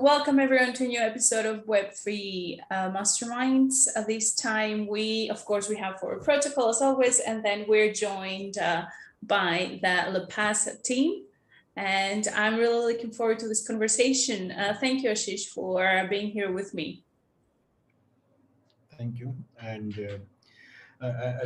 Welcome everyone to a new episode of Web3 Masterminds. This time of course, we have Forward Protocol as always, and then we're joined by the Lepasa team. And I'm really looking forward to this conversation. Thank you, Ashish, for being here with me. Thank you. And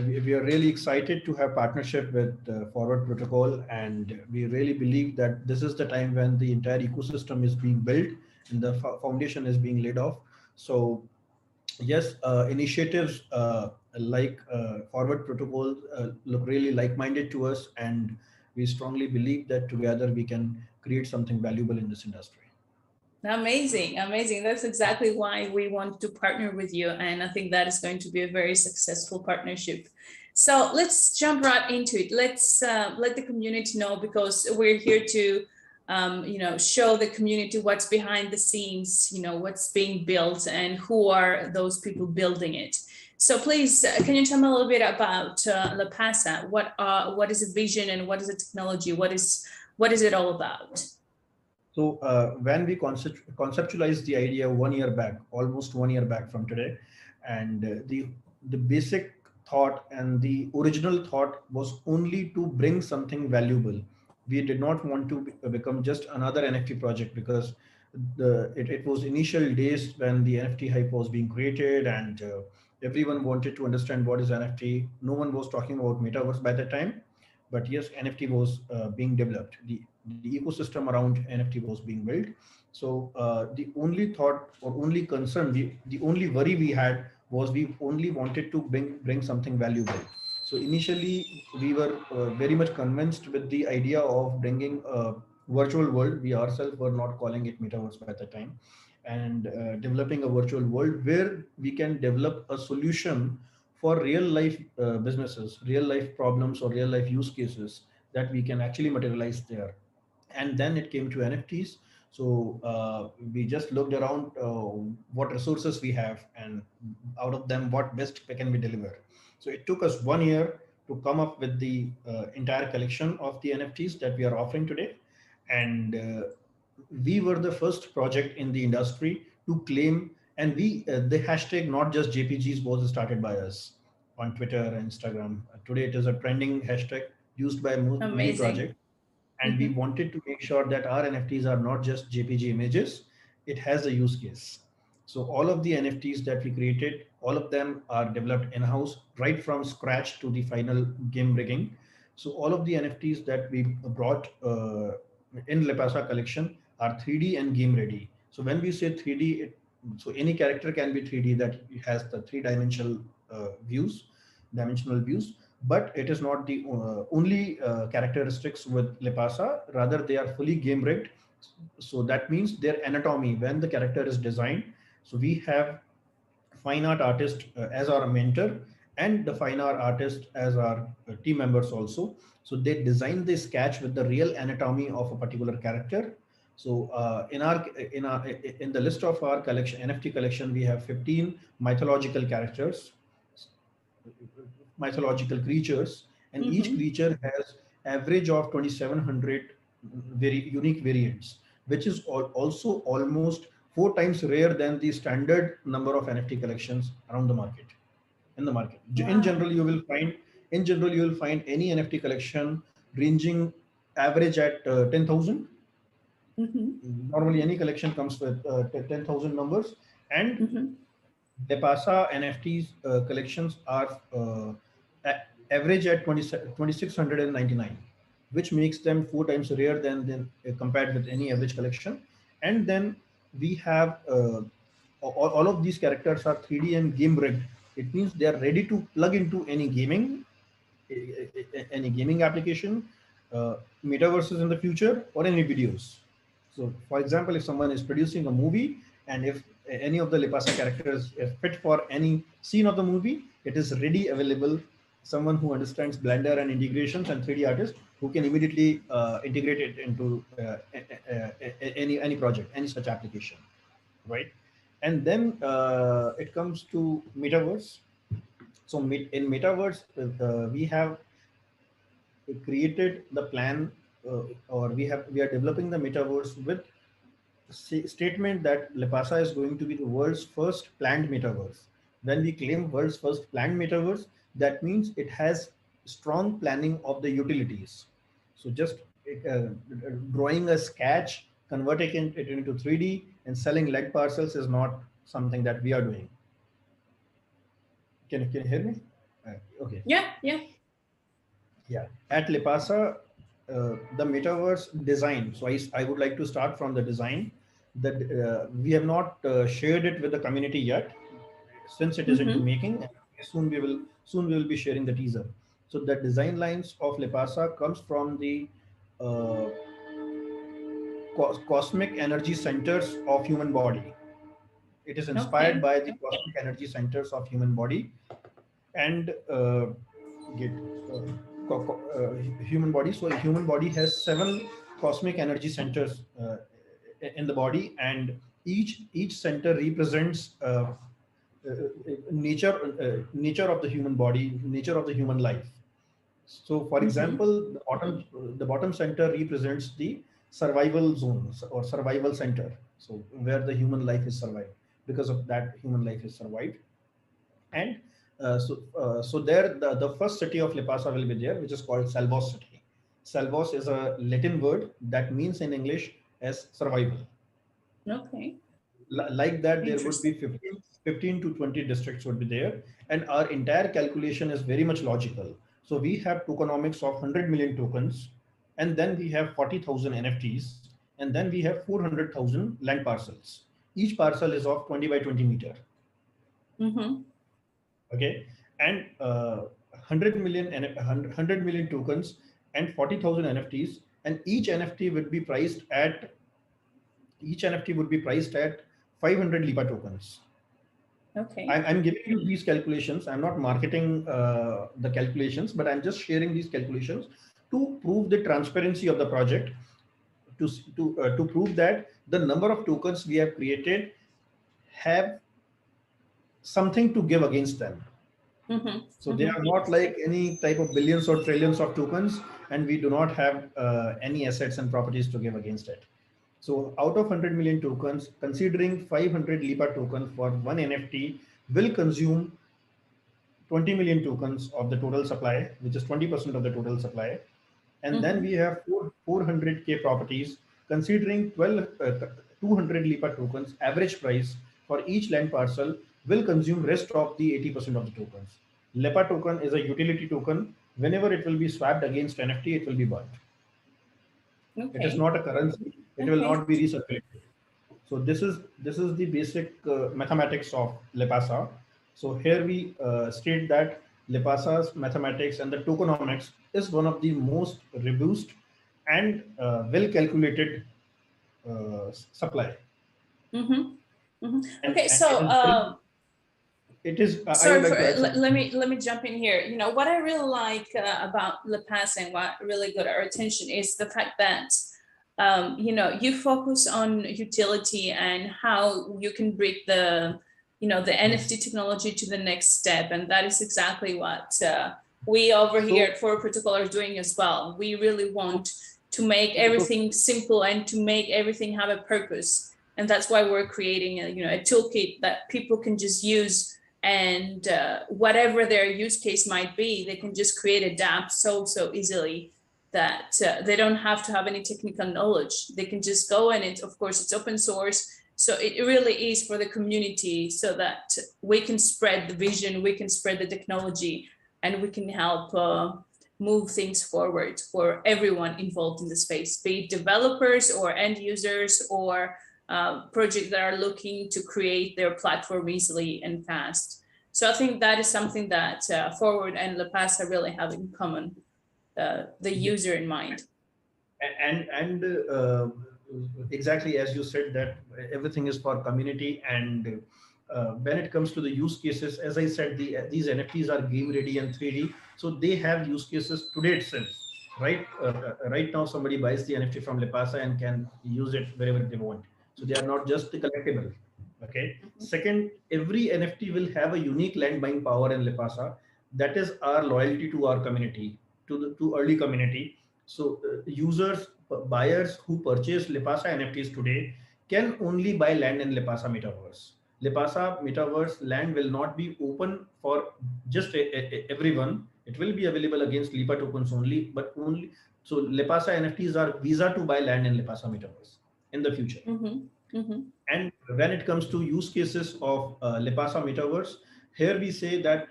we are really excited to have partnership with Forward Protocol, and we really believe that this is the time when the entire ecosystem is being built and the foundation is being laid off. So yes, initiatives like Forward Protocol look really like-minded to us, and we strongly believe that together we can create something valuable in this industry. Amazing, amazing. That's exactly why we want to partner with you. And I think that is going to be a very successful partnership. So let's jump right into it. Let's let the community know, because we're here to, show the community what's behind the scenes, what's being built and who are those people building it. So please, can you tell me a little bit about Lepasa? What is the vision and what is the technology? What is it all about? So when we conceptualized the idea 1 year back, almost 1 year back from today, and the basic thought and the original thought was only to bring something valuable. We did not want to become just another NFT project, because it was initial days when the NFT hype was being created, and everyone wanted to understand what is NFT. No one was talking about metaverse by that time, but yes, NFT was being developed. The ecosystem around NFT was being built. So the only thought or only concern, the only worry we had was we only wanted to bring something valuable. So initially we were very much convinced with the idea of bringing a virtual world. We ourselves were not calling it metaverse by the time, and developing a virtual world where we can develop a solution for real life businesses, real life problems or real life use cases that we can actually materialize there. And then it came to NFTs. So we just looked around what resources we have, and out of them, what best can we deliver. So it took us 1 year to come up with the entire collection of the NFTs that we are offering today. And we were the first project in the industry to claim, and the hashtag not just JPGs was started by us on Twitter and Instagram. Today it is a trending hashtag used by many projects, and we wanted to make sure that our NFTs are not just JPG images, it has a use case. So all of the NFTs that we created, all of them are developed in-house, right from scratch to the final game rigging. So all of the NFTs that we brought in Lepasa collection are 3D and game ready. So when we say 3D, so any character can be 3D, that has the three-dimensional dimensional views, but it is not the only characteristics with Lepasa. Rather, they are fully game rigged. So that means their anatomy when the character is designed. So we have fine art artist as our mentor, and the fine art artist as our team members also. So they design the sketch with the real anatomy of a particular character. So in the list of our collection, NFT collection, we have 15 mythological characters, mythological creatures, and each creature has average of 2700 very unique variants, which is also almost 4 times rare than the standard number of NFT collections around the market. In the market, wow. In general you will find any NFT collection ranging average at 10,000. Normally any collection comes with 10,000 numbers, and Lepasa NFTs collections are average at 2,699, which makes them 4 times rare than compared with any average collection. And then we have all of these characters are 3D and game rigged. It means they are ready to plug into any gaming application, metaverses in the future, or any videos. So for example, if someone is producing a movie, and if any of the Lepasa characters is fit for any scene of the movie, it is ready available. Someone who understands Blender and integrations, and 3D artist who can immediately integrate it into any project, any such application, right? And then it comes to metaverse. So in metaverse, we have created the plan, or we are developing the metaverse with statement that Lepasa is going to be the world's first planned metaverse. When we claim world's first planned metaverse, that means it has strong planning of the utilities. So just drawing a sketch, converting it into 3D and selling lead parcels is not something that we are doing. Can you hear me? Okay. Yeah, yeah. Yeah, at Lepasa, the metaverse design. So I would like to start from the design. That we have not shared it with the community yet, since it is into Mm-hmm. making. And soon we will be sharing the teaser. So the design lines of Lepasa comes from the uh, cosmic energy centers of human body. It is inspired Okay. by the cosmic energy centers of human body, and get human body. So human body has 7 cosmic energy centers in the body, and each center represents nature of the human body, nature of the human life. So, for Mm-hmm. example, the bottom center represents the survival zones or survival center. So, where the human life is survived. Because of that, human life is survived. And so there, the first city of Lipasa will be there, which is called Salvos city. Salvos is a Latin word that means in English as survival. Okay. Like that, there would be Interesting. 15 to 20 districts would be there, and our entire calculation is very much logical. So we have tokenomics of 100 million tokens, and then we have 40,000 NFTs, and then we have 400,000 land parcels. Each parcel is of 20 by 20 meter. Mm-hmm. Okay, and 100 million 100 million tokens and 40,000 NFTs, and each NFT would be priced at 500 Lipa tokens. Okay. I'm giving you these calculations. I'm not marketing the calculations, but I'm just sharing these calculations to prove the transparency of the project, to prove that the number of tokens we have created have something to give against them. Mm-hmm. So they Mm-hmm. are not like any type of billions or trillions of tokens, and we do not have any assets and properties to give against it. So out of 100 million tokens, considering 500 LIPA token for one NFT will consume 20 million tokens of the total supply, which is 20% of the total supply. And then Mm-hmm. we have 400K properties, considering 200 LIPA tokens, average price for each land parcel will consume rest of the 80% of the tokens. LEPA token is a utility token. Whenever it will be swapped against NFT, it will be burnt. It is Okay. not a currency. It will Okay. not be recirculated. So this is the basic mathematics of Lepasa. So here we state that Lepasa's mathematics and the tokenomics is one of the most robust and well calculated supply, Mm-hmm. Mm-hmm. Okay. and it So, is very, it is. I would sorry like for to add something. let me jump in here. You know what I really like about Lepasa and what really got our attention is the fact that you focus on utility and how you can bring the NFT Yes. technology to the next step, and that is exactly what we over here So at For Protocol are doing as well. We really so want to make so everything simple and to make everything have a purpose, and that's why we're creating a toolkit that people can just use, and whatever their use case might be, they can just create adapt so easily that they don't have to have any technical knowledge. They can just go, and of course it's open source, so it really is for the community, so that we can spread the vision, we can spread the technology, and we can help move things forward for everyone involved in the space, be it developers or end users or projects that are looking to create their platform easily and fast. So I think that is something that Forward and Lepasa really have in common, the yeah, user in mind. and exactly as you said that everything is for community, and when it comes to the use cases, as I said, these NFTs are game ready and 3D, so they have use cases today itself. Right now somebody buys the NFT from Lepasa and can use it wherever they want. So they are not just the collectible. Okay. Mhm. Second, every NFT will have a unique land buying power in Lepasa. That is our loyalty to our community, to early community. So users, buyers who purchase Lepasa NFTs today can only buy land in Lepasa Metaverse. Lepasa Metaverse land will not be open for just everyone. It will be available against LIPA tokens only, but only so Lepasa NFTs are visa to buy land in Lepasa Metaverse in the future. And when it comes to use cases of Lepasa Metaverse, here we say that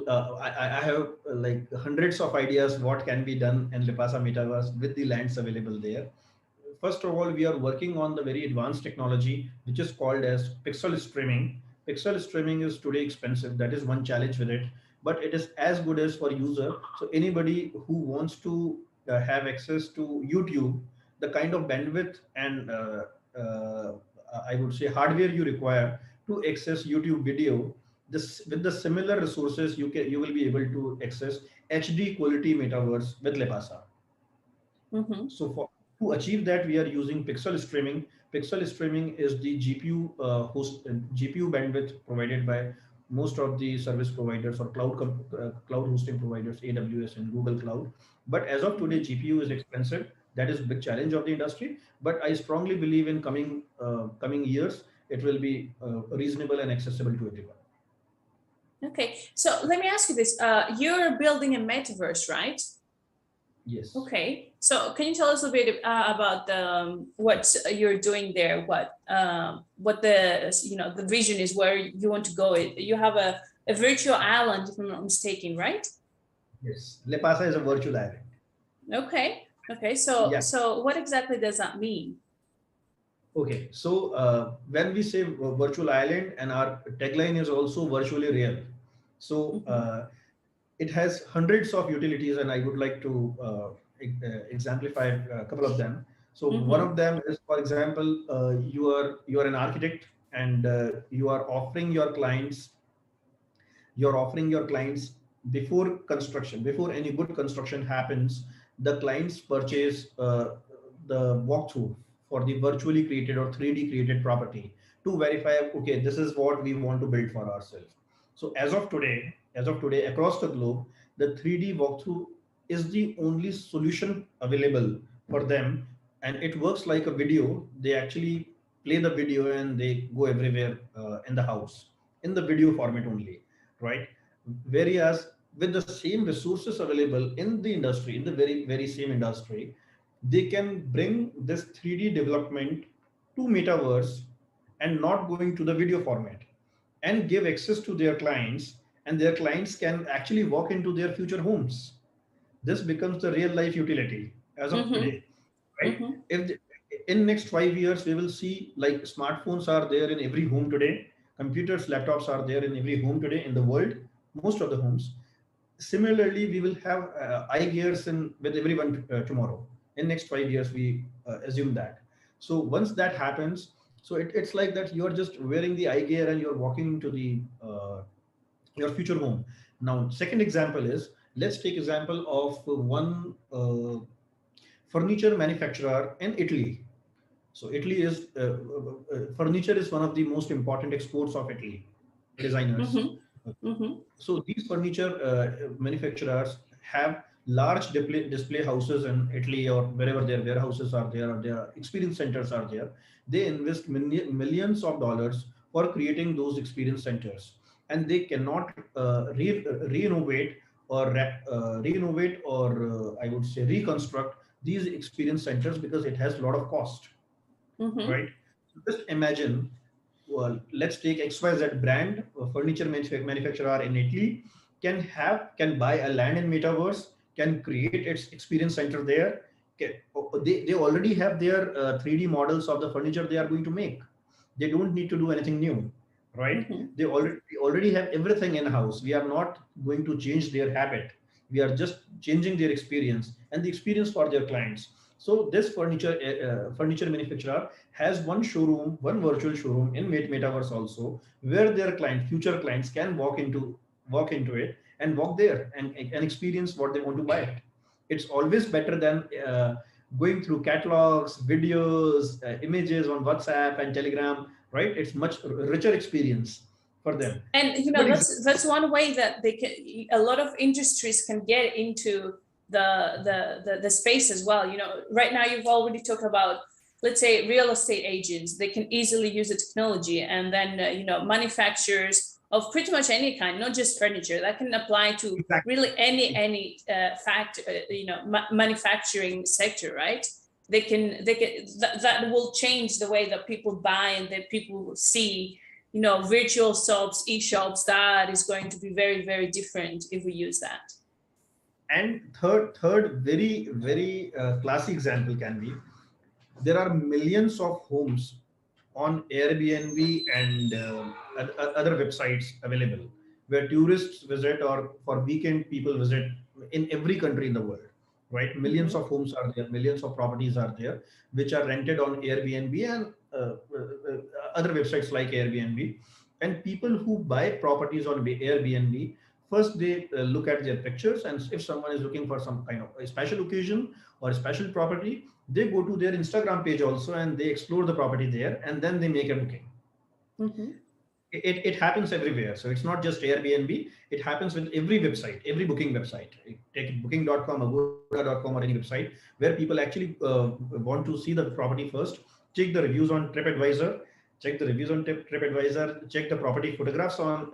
I have like hundreds of ideas what can be done in Lepasa Metaverse with the lands available there. First of all, we are working on the very advanced technology which is called as pixel streaming. Pixel streaming is today expensive. That is one challenge with it, but it is as good as for user. So anybody who wants to have access to YouTube, the kind of bandwidth and uh, I would say hardware you require to access YouTube video, this with the similar resources you will be able to access HD quality metaverse with Lepasa. So for to achieve that, we are using pixel streaming. Pixel streaming is the GPU GPU bandwidth provided by most of the service providers or cloud hosting providers, AWS and Google Cloud. But as of today, GPU is expensive. That is a big challenge of the industry. But I strongly believe in coming years, it will be reasonable and accessible to everyone. Okay, so let me ask you this: you're building a metaverse, right? Yes. Okay, so can you tell us a bit about what you're doing there? What the vision is, where you want to go? You have a virtual island, if I'm not mistaken, right? Yes, Lepasa is a virtual island. Okay. So Yeah. so what exactly does that mean? Okay, so when we say virtual island, and our tagline is also virtually real. So it has hundreds of utilities, and I would like to exemplify a couple of them. So one of them is, for example, you are an architect, and you're offering your clients before construction, before any good construction happens, the clients purchase the walkthrough for the virtually created or 3D created property to verify, okay, this is what we want to build for ourselves. So as of today across the globe, the 3D walkthrough is the only solution available for them, and it works like a video. They actually play the video and they go everywhere in the house in the video format only, right? Whereas with the same resources available in the industry, in the very same industry, they can bring this 3D development to metaverse and not going to the video format, and give access to their clients, and their clients can actually walk into their future homes. This becomes the real life utility as of today, right? If in next 5 years we will see like smartphones are there in every home today, computers, laptops are there in every home today in the world, most of the homes. Similarly, we will have eye gears in with everyone tomorrow. In next 5 years, we assume that. So once that happens, so it's like that you are just wearing the eye gear and you're walking into the your future home. Now, second example is, let's take example of one furniture manufacturer in Italy. So Italy is furniture is one of the most important exports of Italy, designers. So these furniture manufacturers have large display houses in Italy or wherever their warehouses are there or their experience centers are there. They invest millions of dollars for creating those experience centers, and they cannot renovate or I would say reconstruct these experience centers because it has a lot of cost, right? So just imagine, well, let's take XYZ brand, a furniture manufacturer in Italy, can buy a land in metaverse, can create its experience center there. They already have their 3D models of the furniture they are going to make. They don't need to do anything new, right? They already have everything in house. We are not going to change their habit. We are just changing their experience and the experience for their clients. So this furniture manufacturer has one showroom, one virtual showroom in metaverse also, where their future clients can walk into it and walk there and experience what they want to buy. It's always better than going through catalogs, videos, images on WhatsApp and Telegram, right? It's much richer experience for them. And that's one way that they can, a lot of industries can get into the space as well. Right now you've already talked about let's say real estate agents, they can easily use the technology, and then manufacturers of pretty much any kind, not just furniture, that can apply to Exactly. really any manufacturing sector, right? That will change the way that people buy and that people see, virtual shops, e-shops. That is going to be very, very different if we use that. And third, very classic example can be, there are millions of homes on Airbnb and other websites available where tourists visit, or for weekend people visit, in every country in the world, right? Millions of homes are there, millions of properties are there, which are rented on Airbnb and other websites like Airbnb. And people who buy properties on Airbnb, first they look at their pictures, and if someone is looking for some kind of a special occasion or a special property, they go to their Instagram page also and they explore the property there, and then they make a booking. It happens everywhere. So it's not just Airbnb, it happens with every website, every booking website. Take booking.com, agoda.com, or any website where people actually want to see the property first, check the reviews on TripAdvisor, check the property photographs on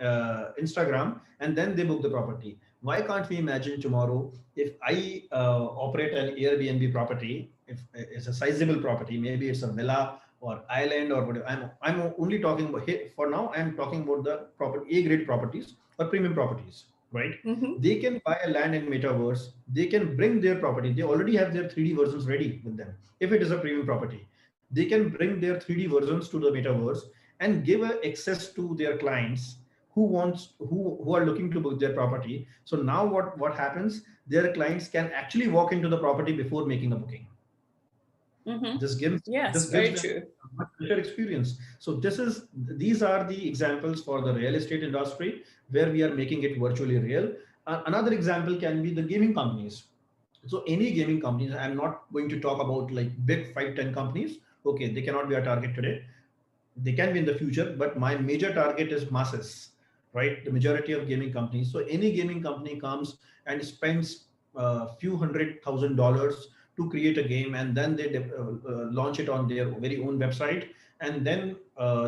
Instagram, and then they book the property. Why can't we imagine tomorrow if I operate an Airbnb property, if it's a sizable property, maybe it's a villa or island or whatever. I'm only talking about, for now I'm talking about the property, A grade properties or premium properties, right? They can buy a land in Metaverse, they can bring their property, they already have their 3D versions ready with them. If it is a premium property, they can bring their 3D versions to the Metaverse and give access to their clients who are looking to book their property. So now what happens, their clients can actually walk into the property before making a booking. This gives them a much better experience. So these are the examples for the real estate industry where we are making it virtually real. Another example can be the gaming companies. So any gaming companies, I'm not going to talk about like big 5-10 companies. Okay, they cannot be our target today. They can be in the future, but my major target is masses, right? The majority of gaming companies. So any gaming company comes and spends a few $100,000 to create a game, and then they launch it on their very own website, and then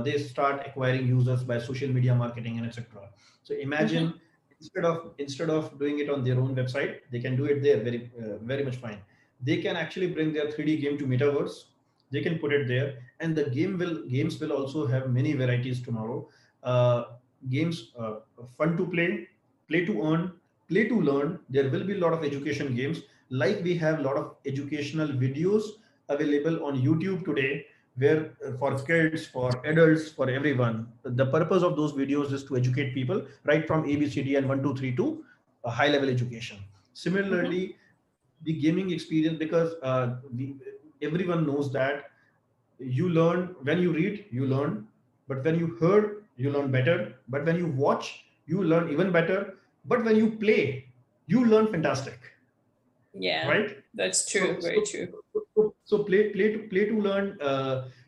they start acquiring users by social media marketing and etc. So imagine, instead of doing it on their own website, they can do it there very much fine. They can actually bring their 3D game to Metaverse. They can put it there, and the games will also have many varieties tomorrow. uh, Games, fun to play to earn, play to learn. There will be a lot of education games, like we have a lot of educational videos available on YouTube today, where for kids, for adults, for everyone. The purpose of those videos is to educate people right from ABCD and 1 2 3 to a high level education. Similarly, the gaming experience, because everyone knows that you learn when you read, you learn, but when you heard, you learn better, but when you watch, you learn even better, but when you play, you learn fantastic. Yeah, right? that's true. Very true. So play to learn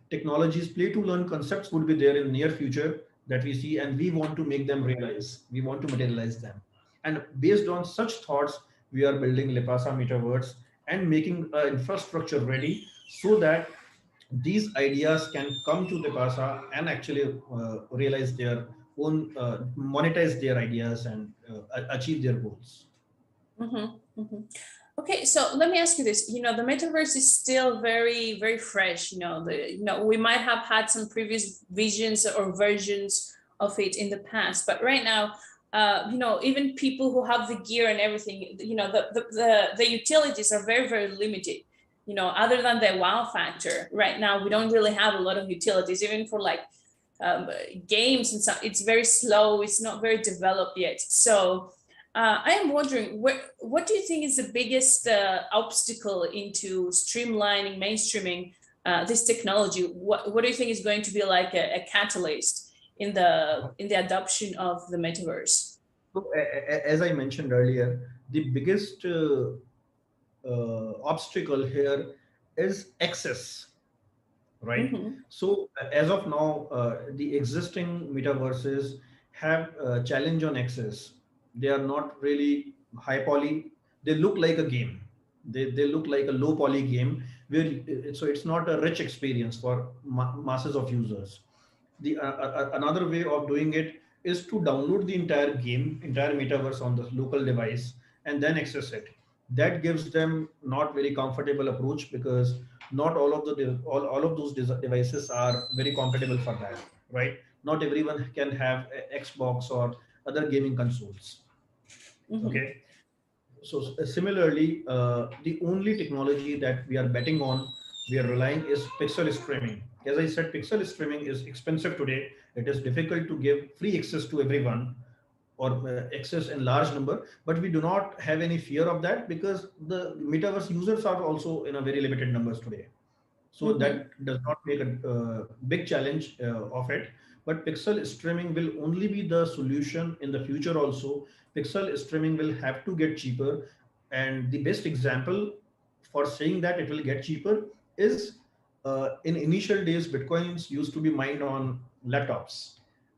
technologies, play to learn concepts would be there in near future that we see, and we want to make them realize. We want to materialize them, and based on such thoughts, we are building Lepasa Metaverse and making infrastructure ready so that these ideas can come to Lepasa and actually realize their own, monetize their ideas and achieve their goals. Okay, so let me ask you this. The metaverse is still very, very fresh. We might have had some previous visions or versions of it in the past, but right now, even people who have the gear and everything, the utilities are very, very limited. Other than the wow factor, right now we don't really have a lot of utilities, even for like games and stuff. It's very slow. It's not very developed yet. So I am wondering, what do you think is the biggest obstacle into streamlining, mainstreaming this technology? What do you think is going to be like a catalyst in the adoption of the metaverse? So, as I mentioned earlier, the biggest obstacle here is access, right? So as of now, the existing metaverses have a challenge on access. They are not really high poly. They look like a game. They look like a low poly game where so it's not a rich experience for masses of users. The another way of doing it is to download the entire metaverse on the local device and then access it. That gives them not very comfortable approach, because not all of the all of those devices are very compatible for that, right? Not everyone can have a Xbox or other gaming consoles. Mm-hmm. Okay, so similarly, the only technology that we are betting on, we are relying, is pixel streaming. As I said, pixel streaming is expensive today. It is difficult to give free access to everyone, or access in large number, but we do not have any fear of that, because the metaverse users are also in a very limited numbers today. So Mm-hmm. that does not make a big challenge of it. But pixel streaming will only be the solution in the future also. Pixel streaming will have to get cheaper. And the best example for saying that it will get cheaper is, in initial days, Bitcoins used to be mined on laptops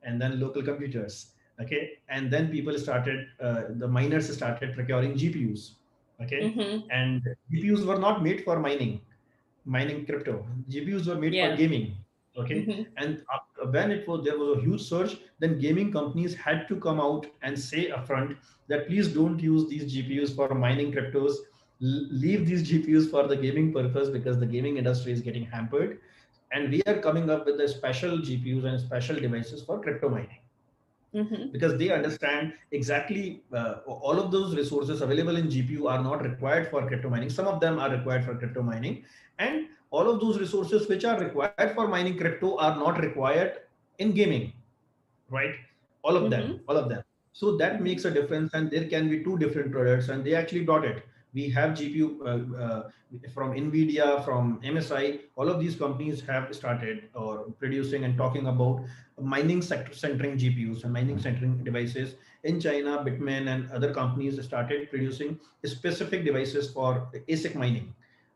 and then local computers. Okay. And then people started, the miners started procuring GPUs. Okay. Mm-hmm. And GPUs were not made for mining crypto. GPUs were made for Yeah. gaming. Okay, Mm-hmm. and when it was there was a huge surge, then gaming companies had to come out and say upfront that please don't use these GPUs for mining cryptos. Leave these GPUs for the gaming purpose, because the gaming industry is getting hampered. And we are coming up with the special GPUs and special devices for crypto mining, Mm-hmm. because they understand exactly, all of those resources available in GPU are not required for crypto mining. Some of them are required for crypto mining, and all of those resources which are required for mining crypto are not required in gaming, right? Mm-hmm. All of them. So that Mm-hmm. makes a difference, and there can be two different products, and they actually brought it. We have GPU from Nvidia, from MSI. All of these companies have started or producing and talking about mining sector centering GPUs and mining centering devices. In China, Bitmain and other companies started producing specific devices for ASIC mining,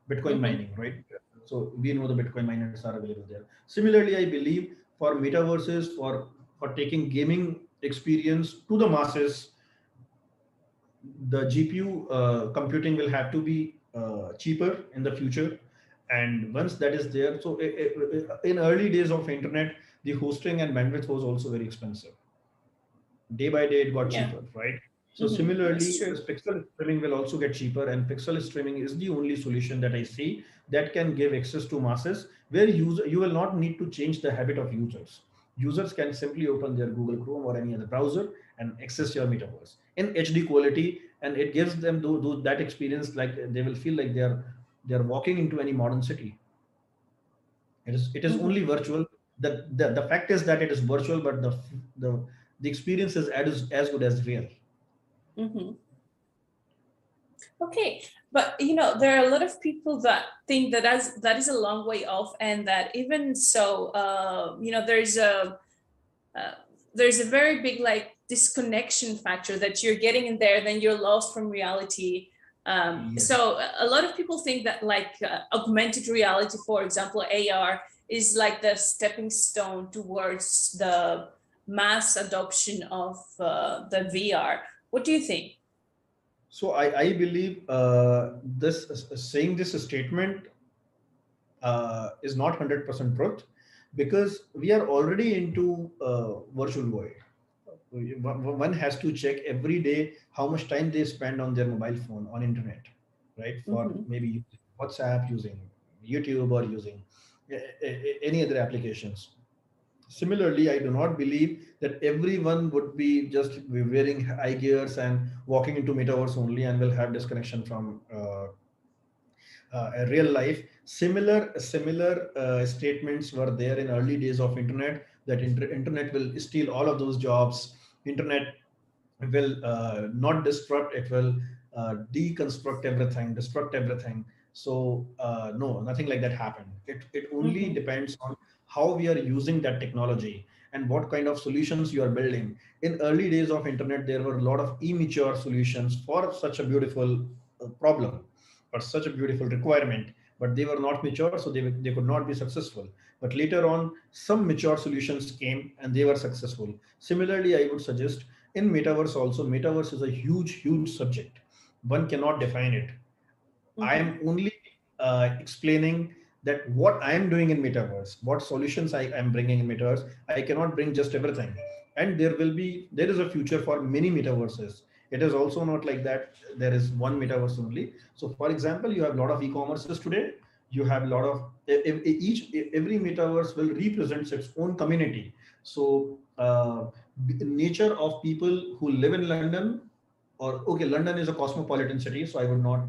Bitcoin Mm-hmm. mining, right? So we know the Bitcoin miners are available there. Similarly, I believe for metaverses, for taking gaming experience to the masses, the GPU computing will have to be cheaper in the future. And once that is there, so in early days of internet, the hosting and bandwidth was also very expensive. Day by day it got Yeah. cheaper, right? So Mm-hmm. That's similarly, true. this pixel streaming will also get cheaper, and pixel streaming is the only solution that I see that can give access to masses, where you will not need to change the habit of users. Users can simply open their Google Chrome or any other browser and access your metaverse in HD quality, and it gives them that experience, like they will feel like they're walking into any modern city. It is Mm-hmm. only virtual. The fact is that it is virtual, but the the experience is as good as real. Mm-hmm. Okay, but there are a lot of people that think that is a long way off, and that even so, uh, there's a very big like disconnection factor that you're getting in there, then you're lost from reality. Yes. So a lot of people think that like augmented reality, for example, AR, is like the stepping stone towards the mass adoption of the VR. What do you think? So I believe this saying this statement is not 100% truth, because we are already into virtual world. One has to check every day how much time they spend on their mobile phone on internet, right? For Mm-hmm. maybe using WhatsApp, using YouTube, or using any other applications. Similarly, I do not believe that everyone would be just wearing eye gears and walking into metaverse only and will have disconnection from real life. Similar statements were there in early days of internet, that internet will steal all of those jobs. Internet will not disrupt, it will deconstruct everything, destruct everything. So no, nothing like that happened. It only Mm-hmm. depends on how we are using that technology and what kind of solutions you are building. In early days of internet, there were a lot of immature solutions for such a beautiful problem or such a beautiful requirement, but they were not mature, so they could not be successful. But later on, some mature solutions came and they were successful. Similarly, I would suggest in metaverse also, metaverse is a huge subject. One cannot define it. I Mm-hmm. am only explaining that what I am doing in metaverse, what solutions I am bringing in metaverse. I cannot bring just everything, and there is a future for many metaverses. It is also not like that there is one metaverse only. So, for example, you have a lot of e-commerces today. You have a lot of every metaverse will represent its own community. So, nature of people who live in London, or okay, London is a cosmopolitan city, so I would not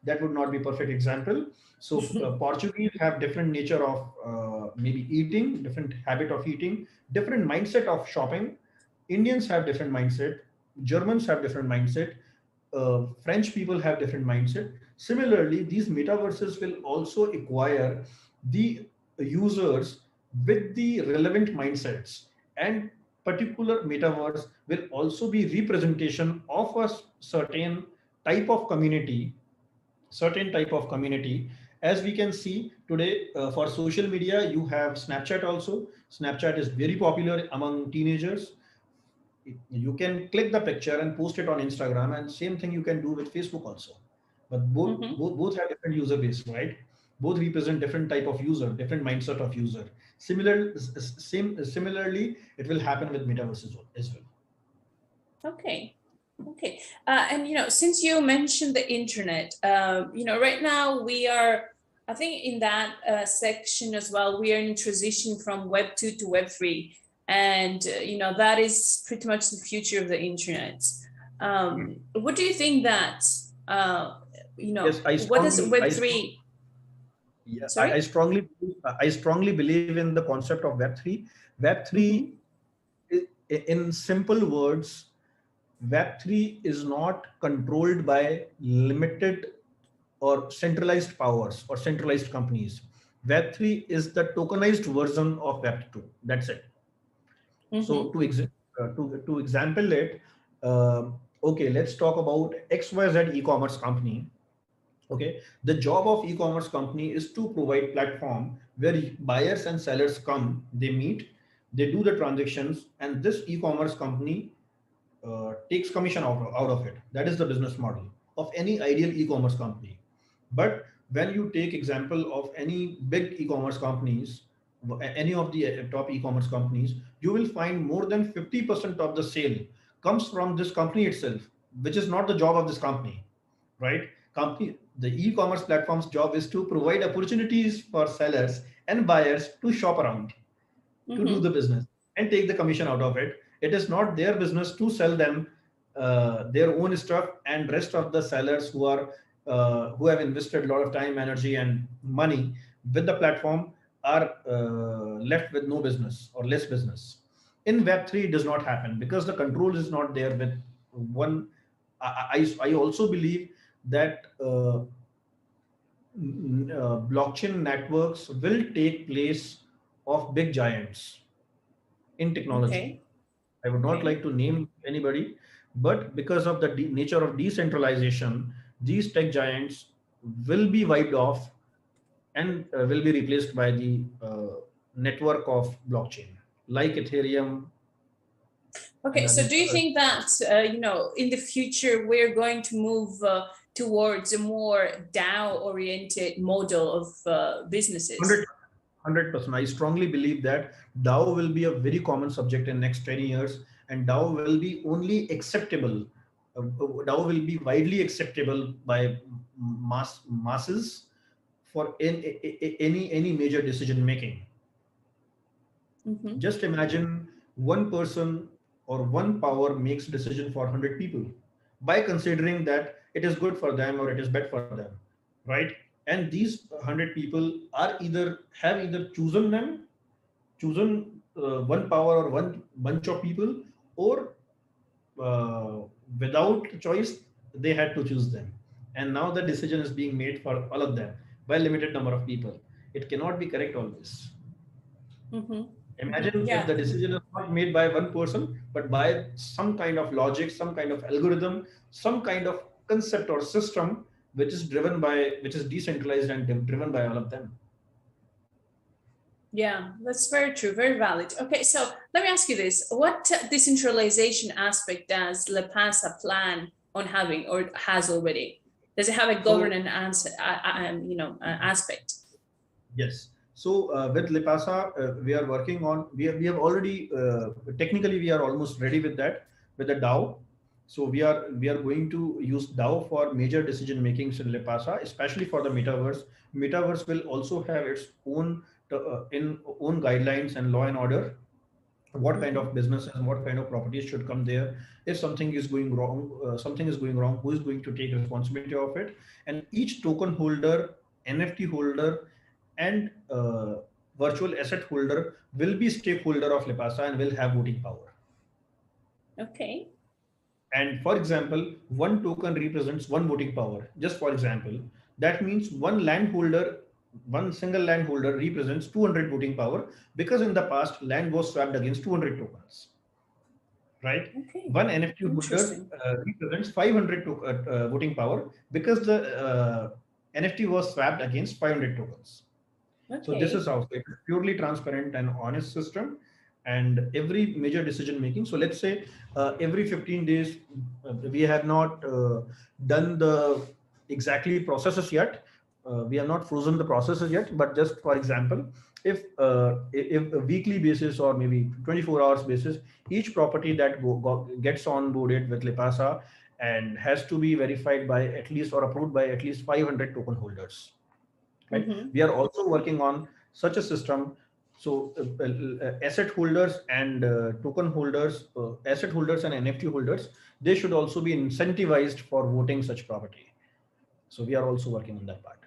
that would not be perfect example. So Portuguese have different nature of maybe eating, different habit of eating, different mindset of shopping. Indians have different mindset. Germans have different mindset. French people have different mindset. Similarly, these metaverses will also acquire the users with the relevant mindsets, and particular metaverse will also be representation of a type of community certain type of community. As we can see today, for social media, you have Snapchat also. Snapchat is very popular among teenagers. You can click the picture and post it on Instagram, and same thing you can do with Facebook also. But both have different user base, right? Both represent different type of user, different mindset of user. Similarly, it will happen with metaverses as well. Okay. Okay. And, since you mentioned the internet, right now we are, I think in that section as well, we are in transition from Web 2 to Web 3. And, that is pretty much the future of the internet. What do you think that, Yes, what is Web 3? Yeah, Sorry? I strongly believe in the concept of Web3. Web3, in simple words, Web3 is not controlled by limited or centralized powers or centralized companies. Web3 is the tokenized version of Web2. That's it. So to example it, okay, let's talk about XYZ e-commerce company. Okay, the job of e-commerce company is to provide platform where buyers and sellers come, they meet, they do the transactions, and this e-commerce company takes commission out of it. That is the business model of any ideal e-commerce company. But when you take example of any big e-commerce companies, any of the top e-commerce companies, you will find more than 50% of the sale comes from this company itself, which is not the job of this company, right? The e-commerce platform's job is to provide opportunities for sellers and buyers to shop around, to do the business and take the commission out of it. It is not their business to sell them their own stuff, and rest of the sellers who have invested a lot of time, energy, and money with the platform are left with no business or less business. In Web3, it does not happen because the control is not there with one. I also believe that blockchain networks will take place of big giants in technology. Okay. I would not like to name anybody, but because of the nature of decentralization, these tech giants will be wiped off and will be replaced by the network of blockchain, like Ethereum Okay, and so other. do you think that, in the future, we're going to move towards a more DAO-oriented model of businesses? 100%. I strongly believe that DAO will be a very common subject in next 10 years, and DAO will be only acceptable. DAO will be widely acceptable by masses for any major decision making. Just imagine one person or one power makes decision for 100 people by considering that it is good for them or it is bad for them, right? And these 100 people are either chosen one power or one bunch of people, or uh, without choice they had to choose them, and now the decision is being made for all of them by limited number of people. It cannot be correct always. Imagine if Yeah. the decision is not made by one person, but by some kind of logic, some kind of algorithm, some kind of concept or system which is decentralized and driven by all of them. Yeah, that's very true, very valid. Okay, so let me ask you this. What decentralization aspect does Lepasa plan on having or has already? Does it have a So governance aspect? yes. So with Lepasa, we are working on. We have already technically we are almost ready with that with the DAO. So we are going to use DAO for major decision makings in Lepasa, especially for the metaverse. Metaverse will also have its own guidelines and law and order. What kind Mm-hmm. of businesses and what kind of properties should come there? If something is going wrong, who is going to take responsibility of it? And each token holder, NFT holder, and virtual asset holder will be stakeholder of Lepasa and will have voting power. Okay. And for example, one token represents one voting power. Just for example, that means one single landholder represents 200 voting power, because in the past land was swapped against 200 tokens, right? Okay. One NFT holder Interesting. represents 500 voting power, because the NFT was swapped against 500 tokens. So this is Okay. how it's purely transparent and honest system, and every major decision making. So let's say every 15 days, we have not done the exactly processes yet. We have not frozen the processes yet, but just for example, if a weekly basis or maybe 24 hours basis, each property that gets onboarded with Lepasa and has to be verified by at least or approved by at least 500 token holders, right? Mm-hmm. We are also working on such a system. So asset holders and token holders, asset holders and NFT holders, they should also be incentivized for voting such property. So we are also working on that part.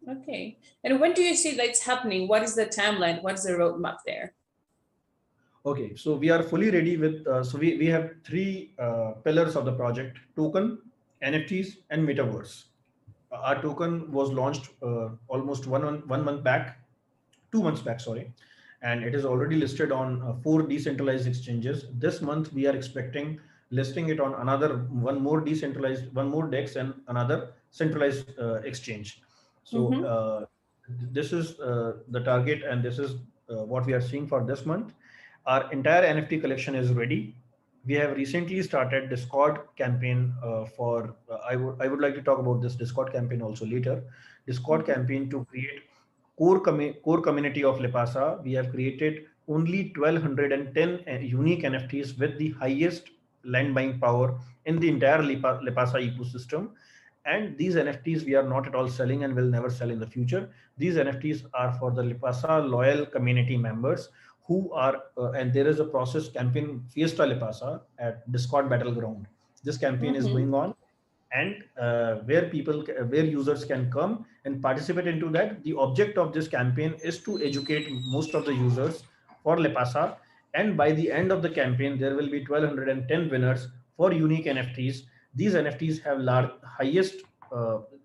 Okay. And when do you see that's happening? What is the timeline? What is the roadmap there? Okay, so we are fully ready with, so we have three pillars of the project: token, NFTs, and metaverse. Our token was launched almost 1 month back, 2 months back, sorry, and it is already listed on 4 decentralized exchanges. This month, we are expecting listing it on one more DEX and another centralized exchange. So Mm-hmm. this is the target, and this is what we are seeing for this month. Our entire NFT collection is ready. We have recently started Discord campaign for. I would like to talk about this Discord campaign also later. Discord Mm-hmm. campaign to create core community of Lepasa. We have created only 1,210 unique NFTs with the highest land buying power in the entire Lepasa ecosystem. And these NFTs we are not at all selling and will never sell in the future. These NFTs are for the Lepasa loyal community members who are, and there is a process campaign Fiesta Lepasa at Discord Battleground. This campaign is Mm-hmm. going on, and where users can come and participate into that. The object of this campaign is to educate most of the users for Lepasa, and by the end of the campaign there will be 1,210 winners for unique NFTs. These NFTs have highest,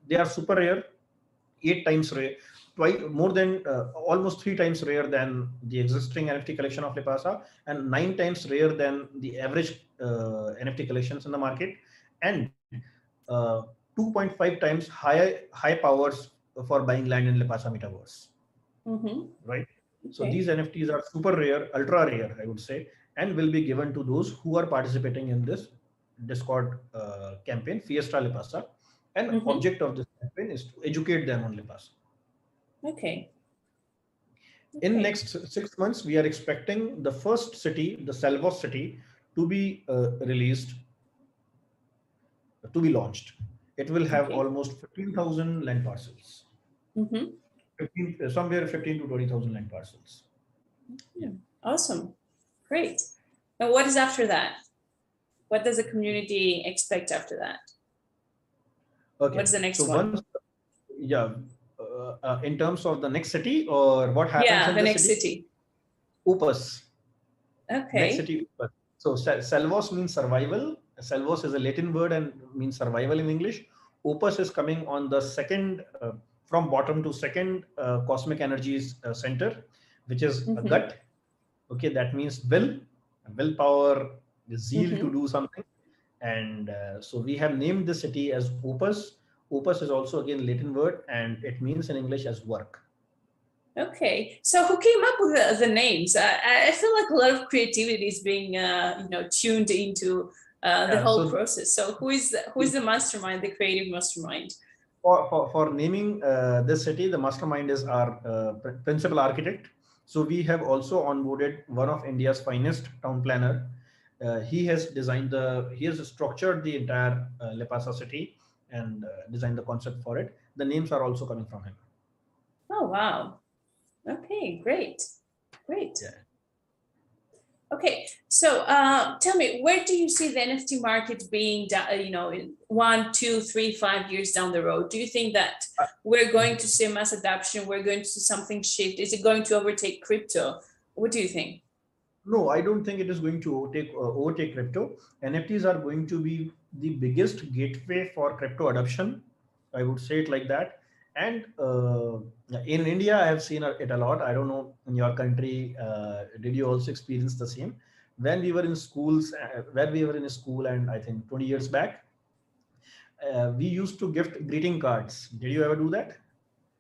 they are super rare, 8 times rare, twice more than, almost 3 times rare than the existing NFT collection of Lepasa, and 9 times rare than the average NFT collections in the market, and uh, 2.5 times high powers for buying land in Lepasa Metaverse, Mm-hmm. right? So Okay. these NFTs are super rare, ultra rare, I would say, and will be given to those who are participating in this Discord campaign, Fiesta Lepasa. And Mm-hmm. object of this campaign is to educate them on Lepasa. Okay. In Okay. next 6 months, we are expecting the first city, the Salvos city, to be released, to be launched. It will have Okay. almost 15,000 land parcels. Mm-hmm. 15 to 20,000 land parcels. Yeah. Awesome. Great. Now, what is after that? What does the community expect after that? Okay. What's the next So one? once, yeah, in terms of the next city or what happens Yeah, in the the next city, city. Opus. Next Okay. city. So salvos means survival. Salvos is a Latin word and means survival in English. Opus is coming on the second, from bottom to second, cosmic energies center, which is a Mm-hmm. gut. Okay, that means willpower, the zeal to Mm-hmm. do something. And so we have named the city as Opus. Opus is also again Latin word, and it means in English as work. Okay. So who came up with the names? I feel like a lot of creativity is being tuned into the Yeah. whole So process. So who is the mastermind, the creative mastermind? for naming this city, the mastermind is our principal architect. So we have also onboarded one of India's finest town planner. He has structured the entire Lepasa city and designed the concept for it. The names are also coming from him. Oh, wow. Okay, great. Great. Yeah. Okay, so tell me, where do you see the NFT market being, in 1, 2, 3, 5 years down the road? Do you think that we're going to see mass adoption? We're going to see something shift? Is it going to overtake crypto? What do you think? No, I don't think it is going to overtake crypto. NFTs are going to be the biggest gateway for crypto adoption. I would say it like that. And in India, I have seen it a lot. I don't know in your country, did you also experience the same? When we were in schools, when we were in school, and I think 20 years back, we used to gift greeting cards. Did you ever do that?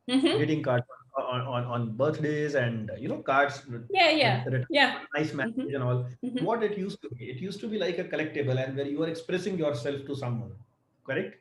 Mm-hmm. Greeting cards on birthdays and cards Yeah, with yeah, written yeah. nice Mm-hmm. message and all. Mm-hmm. What it used to be like a collectible, and where you are expressing yourself to someone, correct,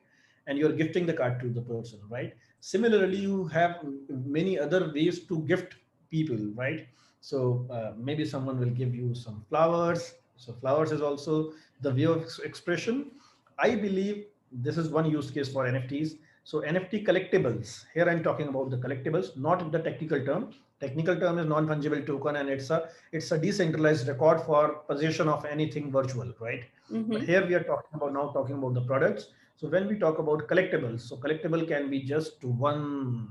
and you're gifting the card to the person, right? Similarly, you have many other ways to gift people, right? So maybe someone will give you some flowers. So flowers is also the way of expression. I believe this is one use case for NFTs. So NFT collectibles, here I'm talking about the collectibles, not the technical term. Technical term is non-fungible token, and it's a decentralized record for possession of anything virtual, right? But Mm-hmm. here we are talking about the products. So when we talk about collectibles, so collectible can be just one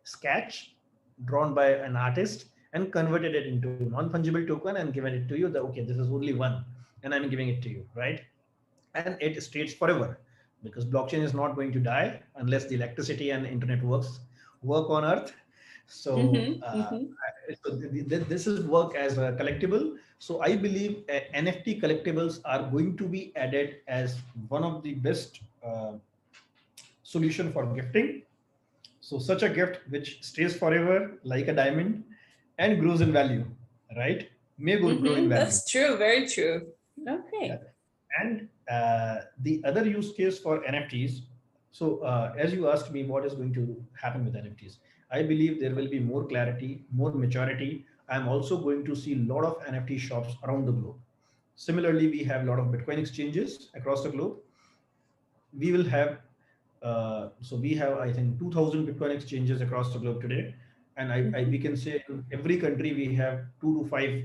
sketch drawn by an artist and converted it into non-fungible token and given it to you. The okay, this is only one, and I'm giving it to you, right? And it stays forever, because blockchain is not going to die unless the electricity and internet work on earth. So, Mm-hmm. Mm-hmm. this is work as a collectible. So I believe NFT collectibles are going to be added as one of the best solution for gifting. So such a gift which stays forever like a diamond and grows in value, right? May grow in Mm-hmm. value. That's true. Very true. Yeah. Okay. And the other use case for NFTs. So as you asked me, what is going to happen with NFTs? I believe there will be more clarity, more maturity. I'm also going to see a lot of NFT shops around the globe. Similarly, we have a lot of Bitcoin exchanges across the globe. We will have so we have, I think, 2000 Bitcoin exchanges across the globe today, and Mm-hmm. we can say in every country we have 2 to 5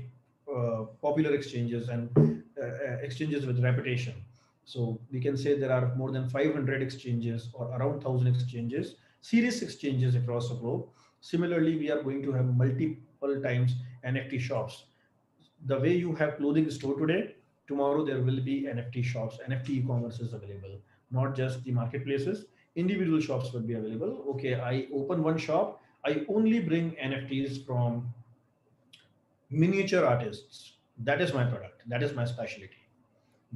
popular exchanges and exchanges with reputation. So we can say there are more than 500 exchanges or around 1000 exchanges, serious exchanges across the globe. Similarly, we are going to have multiple times NFT shops. The way you have clothing store today, tomorrow there will be NFT shops. NFT e-commerce is available, not just the marketplaces. Individual shops will be available. Okay, I open one shop, I only bring NFTs from miniature artists. That is my product, that is my specialty.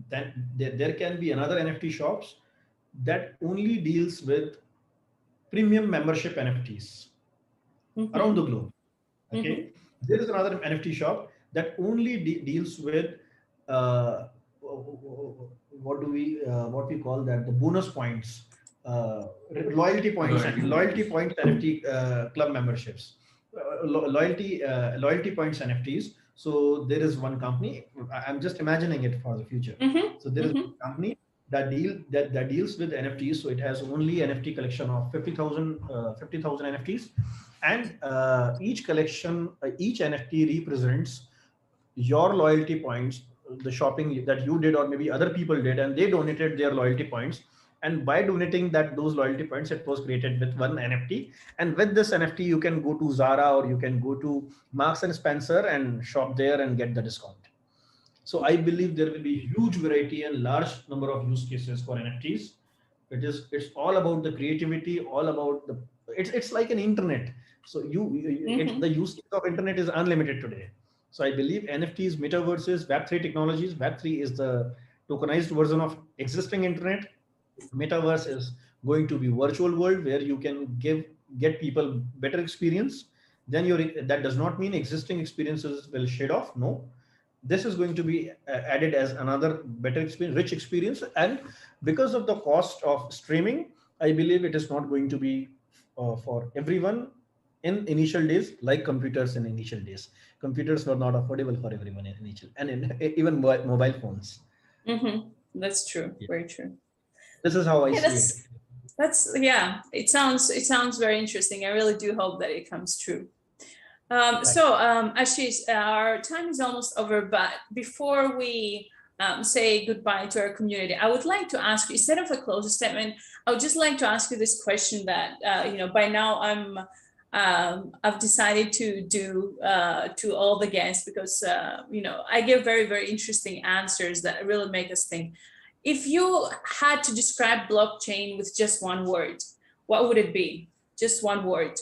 Then there can be another NFT shops that only deals with premium membership NFTs around Mm-hmm. the globe. Mm-hmm. Okay, there is another NFT shop that only deals with uh, what we call that, the bonus points, uh, loyalty points and loyalty points NFT club memberships, loyalty points NFTs. So there is one company, I'm just imagining it for the future. So there is Mm-hmm. one company that deals with NFTs. So it has only NFT collection of 50,000 NFTs, and each NFT represents your loyalty points, the shopping that you did or maybe other people did, and they donated their loyalty points. And by donating those loyalty points, it was created with one NFT. And with this NFT, you can go to Zara or you can go to Marks and Spencer and shop there and get the discount. So I believe there will be huge variety and large number of use cases for NFTs. It's all about the creativity, all about the it's like an internet. So the Mm-hmm. use case of internet is unlimited today. So I believe NFTs, metaverses, Web3 technologies. Web3 is the tokenized version of existing internet. Metaverse is going to be virtual world where you can get people better experience. Then that does not mean existing experiences will shade off. No, this is going to be added as another better experience, rich experience. And because of the cost of streaming, I believe it is not going to be for everyone in initial days, like computers in initial days. Computers were not affordable for everyone in initial, and even mobile phones. That's true. Yeah. Very true. This is how I Yeah, see it. that's yeah. It sounds very interesting. I really do hope that it comes true. Ashish, our time is almost over, but before we say goodbye to our community, I would like to ask you, instead of a closing statement, I would just like to ask you this question that, by now I've decided to do to all the guests, because, I give very, very interesting answers that really make us think. If you had to describe blockchain with just one word, what would it be? Just one word.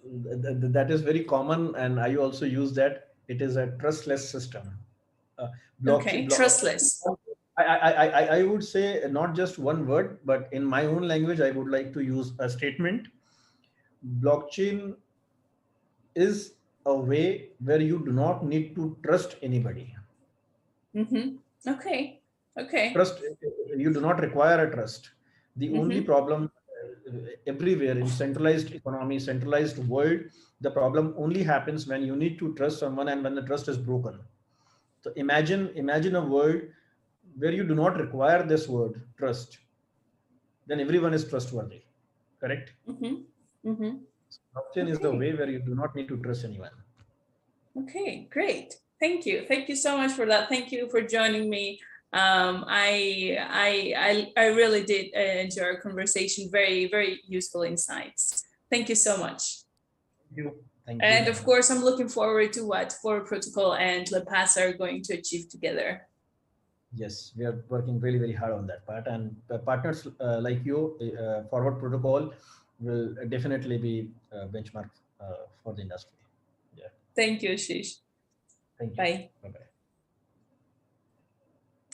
That is very common, and I also use that. It is a trustless system. Uh, Okay, trustless. I would say not just one word, but in my own language, I would like to use a statement. Blockchain is a way where you do not need to trust anybody. Okay. Okay. Trust, you do not require a trust. The only Mm-hmm. problem everywhere in centralized economy, centralized world, the problem only happens when you need to trust someone and when the trust is broken. So imagine a world where you do not require this word trust, then everyone is trustworthy. Correct? Mm-hmm. Mm-hmm. Blockchain is the Okay. way where you do not need to trust anyone. Okay, great. Thank you. Thank you so much for that. Thank you for joining me. I really did enjoy our conversation. Very, very useful insights. Thank you so much. Thank you. Thank you, And of Nana. course, I'm looking forward to what Forward Protocol and Lepasa are going to achieve together. Yes, we are working really, very hard on that part. And partners like you, Forward Protocol, will definitely be benchmark for the industry. Yeah. Thank you, Ashish. Thank you. Bye. Bye bye.